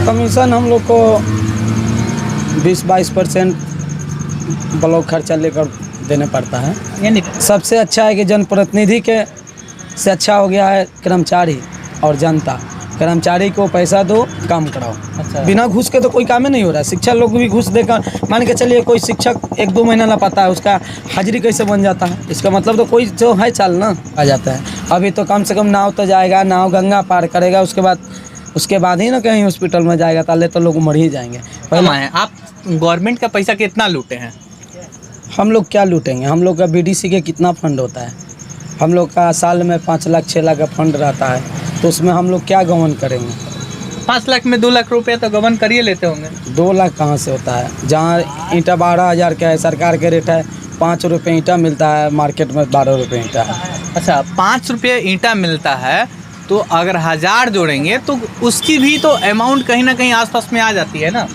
Commission हम लोग को 20-22% ब्लॉक खर्चा लेकर देने पड़ता है। यानी सबसे अच्छा है कि जनप्रतिनिधि के से अच्छा हो गया है कर्मचारी और जनता। कर्मचारी को पैसा दो, काम कराओ। अच्छा। बिना घूस के तो कोई काम ही नहीं हो रहा है। शिक्षक लोग भी घूस देकर, मान के चलिए कोई शिक्षक 1-2 महीना ना पाता है, उसका हाजिरी कैसे बन जाता है? इसका मतलब तो कोई जो है चाल ना आ जाता है। अभी तो कम से कम नाव तो जाएगा, नाव गंगा पार करेगा, उसके बाद ही ना कहीं हॉस्पिटल में जाएगा, ताले तो लोग मर ही जाएंगे। पहला है आप गवर्नमेंट का पैसा कितना लूटे हैं? हम लोग क्या लूटेंगे? हम लोग का बीडीसी के कितना फंड होता है? हम लोग का साल में 5 लाख 6 लाख का फंड रहता है, तो उसमें हम लोग क्या गबन करेंगे? 5 लाख में 2 लाख रुपया तो गबन करिए लेते होंगे। 2 लाख कहाँ से होता है? जहाँ ईंटा 12,000 का है, सरकार के रेट है 5 रुपये ईंटा मिलता है, मार्केट में 12 रुपये ईंटा है। अच्छा, 5 रुपये ईंटा मिलता है, तो अगर 1000 जोड़ेंगे तो उसकी भी तो अमाउंट कहीं ना कहीं आसपास में आ जाती है ना।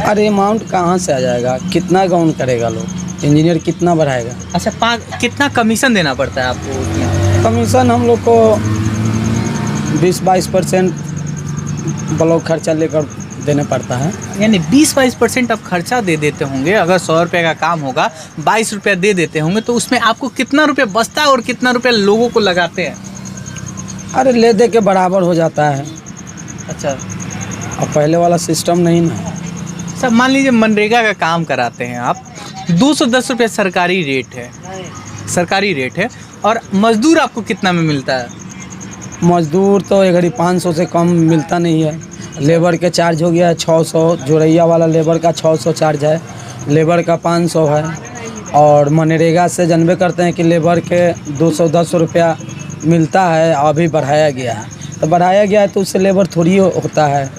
अरे अमाउंट कहाँ से आ जाएगा? कितना गबन करेगा लोग? इंजीनियर कितना बढ़ाएगा? अच्छा, कितना कमीशन देना पड़ता है आपको उसमें? कमीशन हम लोग को 20-22% ब्लॉक खर्चा लेकर देने पड़ता है। यानी 20-22% आप खर्चा दे देते होंगे। अगर 100 रुपये का काम होगा, 22 रुपया दे देते होंगे, तो उसमें आपको कितना रुपया बचता है और कितना रुपया लोगों को लगाते हैं? अरे ले दे के बराबर हो जाता है। अच्छा। अब पहले वाला सिस्टम नहीं ना। सब मान लीजिए मनरेगा का काम कराते हैं आप, 210 रुपये सरकारी रेट है, और मजदूर आपको कितना में मिलता है? मजदूर तो एक घड़ी 500 से कम मिलता नहीं है। लेबर के चार्ज हो गया है 600, जोरैया वाला लेबर का 600 चार्ज है, लेबर का 500 है। और मनरेगा से जानबे करते हैं कि लेबर के 210 रुपया मिलता है, अभी बढ़ाया गया है। तो बढ़ाया गया है तो उससे लेबर थोड़ी होता है।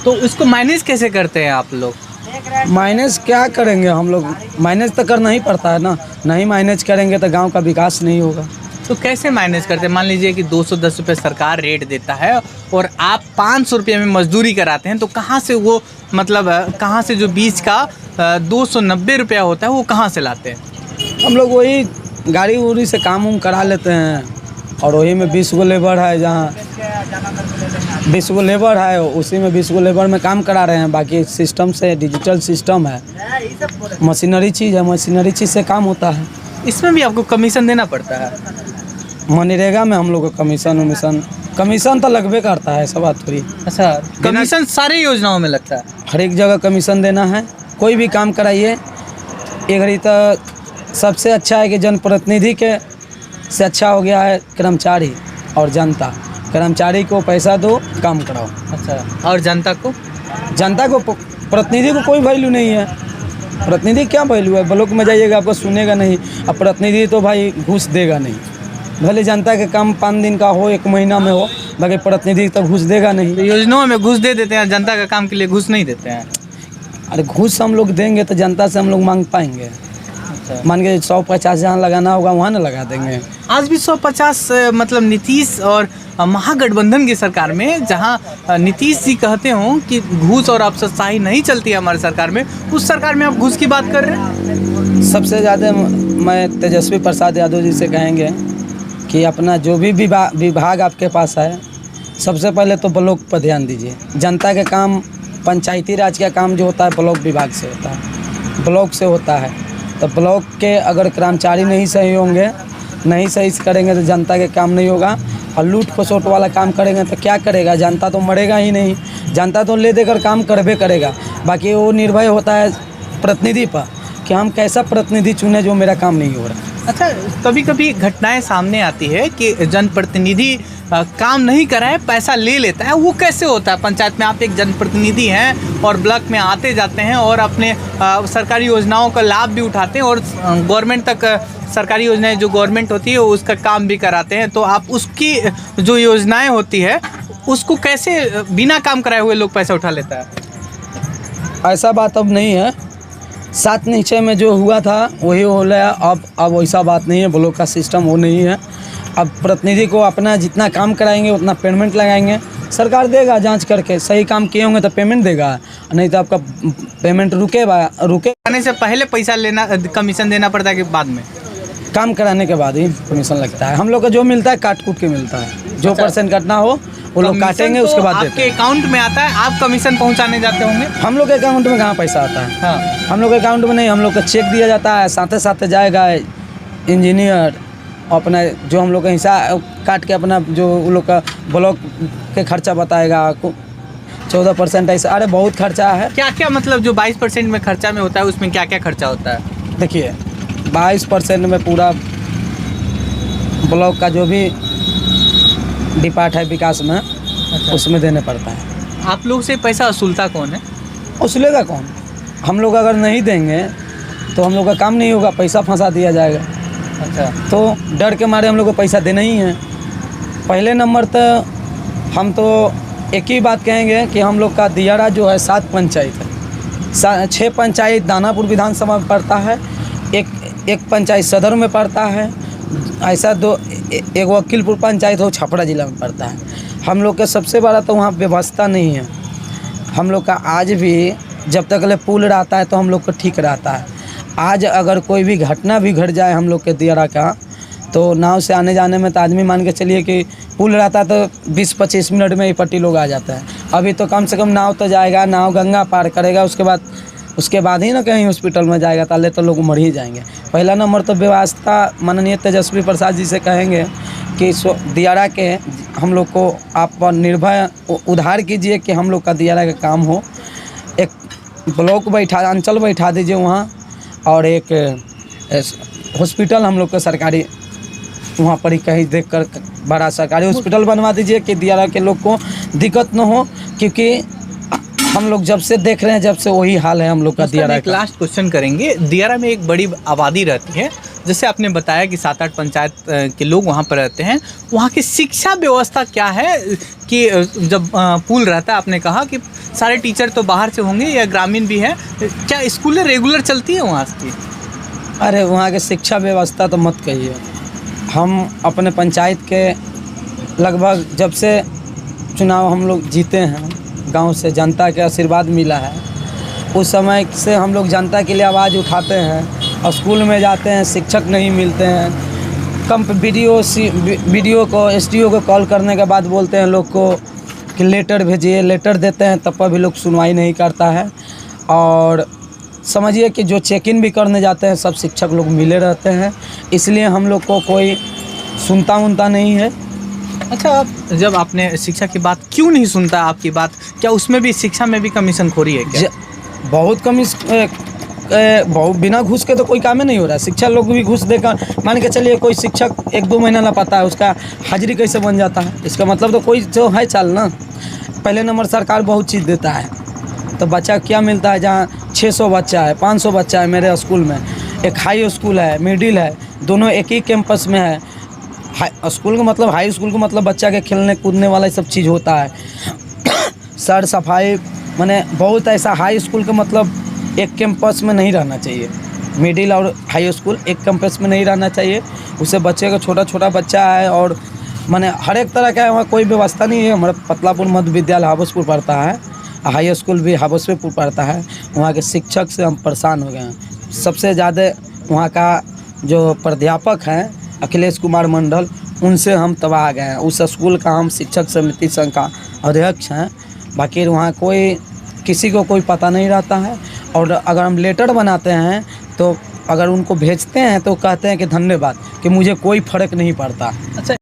तो इसको मैनेज कैसे करते हैं आप लोग? माइनेज क्या करेंगे हम लोग? माइनेज तो करना ही पड़ता है ना। नहीं माइनेज करेंगे तो गांव का विकास नहीं होगा। तो कैसे मैनेज करते हैं? मान लीजिए कि 210 रुपये सरकार रेट देता है और आप 500 रुपये में मजदूरी कराते हैं, तो कहाँ से वो मतलब कहाँ से जो बीच का 290 रुपया होता है वो कहाँ से लाते हैं? हम लोग वही गाड़ी उड़ी से काम उम करा लेते हैं, और वही में 20 गो लेबर है, जहाँ 20 गो लेबर है उसी में 20 गो लेबर में काम करा रहे हैं। बाकी सिस्टम से डिजिटल सिस्टम है, मशीनरी चीज़ है, मशीनरी चीज़ से काम होता है। इसमें भी आपको कमीशन देना पड़ता है? मनरेगा में हम लोग को कमीशन तो लगभग करता है, सब बात थोड़ी। अच्छा, कमीशन सारे योजनाओं में लगता है? हर एक जगह कमीशन देना है। कोई भी काम कराइए, एक घड़ी तो सबसे अच्छा है कि जनप्रतिनिधि के से अच्छा हो गया है कर्मचारी और जनता। कर्मचारी को पैसा दो, काम कराओ। अच्छा, और जनता को? जनता को, प्रतिनिधि को कोई वैल्यू नहीं है। प्रतिनिधि क्या वैल्यू है? ब्लॉक में जाइएगा आपको सुनेगा नहीं। अब प्रतिनिधि तो भाई घूस देगा नहीं। भले जनता के काम 5 दिन का हो, 1 महीना में हो, बाकी प्रतिनिधि तो घूस देगा नहीं। तो योजनाओं में घूस दे देते हैं, जनता का काम के लिए घूस नहीं देते हैं? अरे घूस हम लोग देंगे तो जनता से हम लोग मांग पाएंगे? अच्छा। मान के 150 जहाँ लगाना होगा वहाँ ना लगा देंगे। आज भी 150 मतलब नीतीश और महागठबंधन की सरकार में, जहां नीतीश जी कहते हो कि घूस और अफसरशाही नहीं चलती है हमारी सरकार में, उस सरकार में आप घूस की बात कर रहे हैं? सबसे ज़्यादा मैं तेजस्वी प्रसाद यादव जी से कहेंगे कि अपना जो भी विभाग आपके पास है, सबसे पहले तो ब्लॉक पर ध्यान दीजिए। जनता के काम, पंचायती राज का काम जो होता है ब्लॉक विभाग से होता है, ब्लॉक से होता है। तो ब्लॉक के अगर कर्मचारी नहीं सही होंगे, नहीं सही करेंगे तो जनता के काम नहीं होगा। और लूट खसोट वाला काम करेंगे तो क्या करेगा? जनता तो मरेगा ही नहीं। जनता तो ले देकर काम करबे करेगा। बाकी वो निर्भय होता है प्रतिनिधि पर कि हम कैसा प्रतिनिधि चुने जो मेरा काम नहीं हो रहा। अच्छा, कभी कभी घटनाएं सामने आती है कि जनप्रतिनिधि काम नहीं कराए, पैसा ले लेता है। वो कैसे होता है? पंचायत में आप एक जनप्रतिनिधि हैं और ब्लॉक में आते जाते हैं और अपने सरकारी योजनाओं का लाभ भी उठाते हैं, और गवर्नमेंट तक सरकारी योजनाएं जो गवर्नमेंट होती है उसका काम भी कराते हैं। तो आप उसकी जो योजनाएं होती है उसको कैसे बिना काम कराए हुए लोग पैसा उठा लेता है? ऐसा बात अब नहीं है। 7 नीचे में जो हुआ था वही हो रहा है। अब वैसा बात नहीं है। ब्लॉक का सिस्टम वो नहीं है। अब प्रतिनिधि को अपना जितना काम कराएंगे उतना पेमेंट लगाएंगे, सरकार देगा। जांच करके सही काम किए होंगे तो पेमेंट देगा, नहीं तो आपका पेमेंट रुके आने से पहले पैसा लेना, कमीशन देना पड़ता है कि बाद में? काम कराने के बाद ही कमीशन लगता है। हम लोग को जो मिलता है काट कूट के मिलता है। जो परसेंट कटना हो वो लोग कमीशन काटेंगे, तो उसके बाद देते आपके हैं। अकाउंट में आता है, आप कमीशन पहुंचाने जाते होंगे। हम लोग के अकाउंट में कहाँ पैसा आता है? हाँ, हम लोग के अकाउंट में नहीं, हम लोग को चेक दिया जाता है, साथ साथ जाएगा इंजीनियर अपना जो हम लोग का हिसाब काट के अपना जो उन लोग का ब्लॉक के खर्चा बताएगा 14% ऐसा। अरे बहुत खर्चा है। क्या क्या मतलब जो 22% में खर्चा में होता है उसमें क्या क्या खर्चा होता है? देखिए 22% में पूरा ब्लॉक का जो भी डिपार्ट है विकास में, उसमें देने पड़ता है। आप लोग से पैसा वसूलता कौन है? उसूलेगा कौन? हम लोग अगर नहीं देंगे तो हम लोग का काम नहीं होगा, पैसा फंसा दिया जाएगा। अच्छा, तो डर के मारे हम लोग को पैसा देना ही है। पहले नंबर तो हम तो एक ही बात कहेंगे कि हम लोग का दियारा जो है 7 पंचायत है, 6 पंचायत दानापुर विधानसभा में पड़ता है, एक पंचायत सदर में पड़ता है, ऐसा एक वकीलपुर पंचायत हो छपरा जिला में पड़ता है। हम लोग का सबसे बड़ा तो वहाँ व्यवस्था नहीं है। हम लोग का आज भी जब तक ले पुल रहता है तो हम लोग को ठीक रहता है। आज अगर कोई भी घटना भी घट जाए हम लोग के दियारा का, तो नाव से आने जाने में तो आदमी मान के चलिए कि पुल रहता है तो 20-25 मिनट में ही पट्टी लोग आ जाता है। अभी तो कम से कम नाव तो जाएगा, नाव गंगा पार करेगा, उसके बाद ही ना कहीं हॉस्पिटल में जाएगा, ताले तो लोग मर ही जाएंगे। पहला नंबर तो व्यवस्था माननीय तेजस्वी प्रसाद जी से कहेंगे कि दियारा के हम लोग को आप निर्भय उधार कीजिए कि हम लोग का दियारा का काम हो। एक ब्लॉक अंचल बैठा दीजिए वहाँ, और एक हॉस्पिटल हम लोग का सरकारी वहाँ पर ही कहीं देखकर बड़ा सरकारी हॉस्पिटल बनवा दीजिए कि दियारा के लोग को दिक्कत न हो, क्योंकि हम लोग जब से देख रहे हैं, जब से वही हाल है हम लोग का दियारा एक का। लास्ट क्वेश्चन करेंगे। दियारा में एक बड़ी आबादी रहती है, जैसे आपने बताया कि 7-8 पंचायत के लोग वहाँ पर रहते हैं। वहाँ की शिक्षा व्यवस्था क्या है कि जब पुल रहता है, आपने कहा कि सारे टीचर तो बाहर से होंगे या ग्रामीण भी है, क्या स्कूलें रेगुलर चलती है वहाँ की? अरे वहाँ के शिक्षा व्यवस्था तो मत कहिए। हम अपने पंचायत के लगभग जब से चुनाव हम लोग जीते हैं, गांव से जनता के आशीर्वाद मिला है, उस समय से हम लोग जनता के लिए आवाज़ उठाते हैं और स्कूल में जाते हैं, शिक्षक नहीं मिलते हैं। कम वीडियो को एसडीओ को कॉल करने के बाद बोलते हैं लोग को कि लेटर भेजिए, लेटर देते हैं तब पर भी लोग सुनवाई नहीं करता है। और समझिए कि जो चेक इन भी करने जाते हैं सब शिक्षक लोग मिले रहते हैं, इसलिए हम लोग को कोई सुनता नहीं है। अच्छा, जब आपने शिक्षा की बात क्यों नहीं सुनता आपकी बात, क्या उसमें भी शिक्षा में भी कमीशन खोरी है क्या? बहुत बहुत बिना घूस के तो कोई काम ही नहीं हो रहा है। शिक्षा लोग भी घूस देकर, मान के चलिए कोई शिक्षक 1-2 महीना ना पाता है, उसका हाजिरी कैसे बन जाता है? इसका मतलब तो कोई जो है चाल ना। पहले नंबर सरकार बहुत चीज़ देता है, तो बच्चा क्या मिलता है? जहाँ 600 बच्चा है, 500 बच्चा है मेरे स्कूल में, एक हाई स्कूल है, मिडिल है, दोनों एक ही कैंपस में है। स्कूल का मतलब हाई स्कूल का मतलब बच्चा के खेलने कूदने वाला सब चीज़ होता है। सर सफाई माने बहुत ऐसा। हाई स्कूल का मतलब एक कैंपस में नहीं रहना चाहिए, मिडिल और हाई स्कूल एक कैंपस में नहीं रहना चाहिए। उससे बच्चे का छोटा बच्चा है और माने हर एक तरह का है, वहाँ कोई व्यवस्था नहीं है। हमारा पतलापुर मध्य विद्यालय हाबसपुर पड़ता है, हाई स्कूल भी हाबसपुर पड़ता है। वहाँ के शिक्षक से हम परेशान हो गए हैं। सबसे ज़्यादा वहाँ का जो प्राध्यापक हैं अखिलेश कुमार मंडल, उनसे हम तबाह गए हैं। उस स्कूल का हम शिक्षक समिति संघ का अध्यक्ष हैं, बाकी वहाँ किसी को कोई पता नहीं रहता है। और अगर हम लेटर बनाते हैं तो अगर उनको भेजते हैं तो कहते हैं कि धन्यवाद, कि मुझे कोई फ़र्क नहीं पड़ता। अच्छा।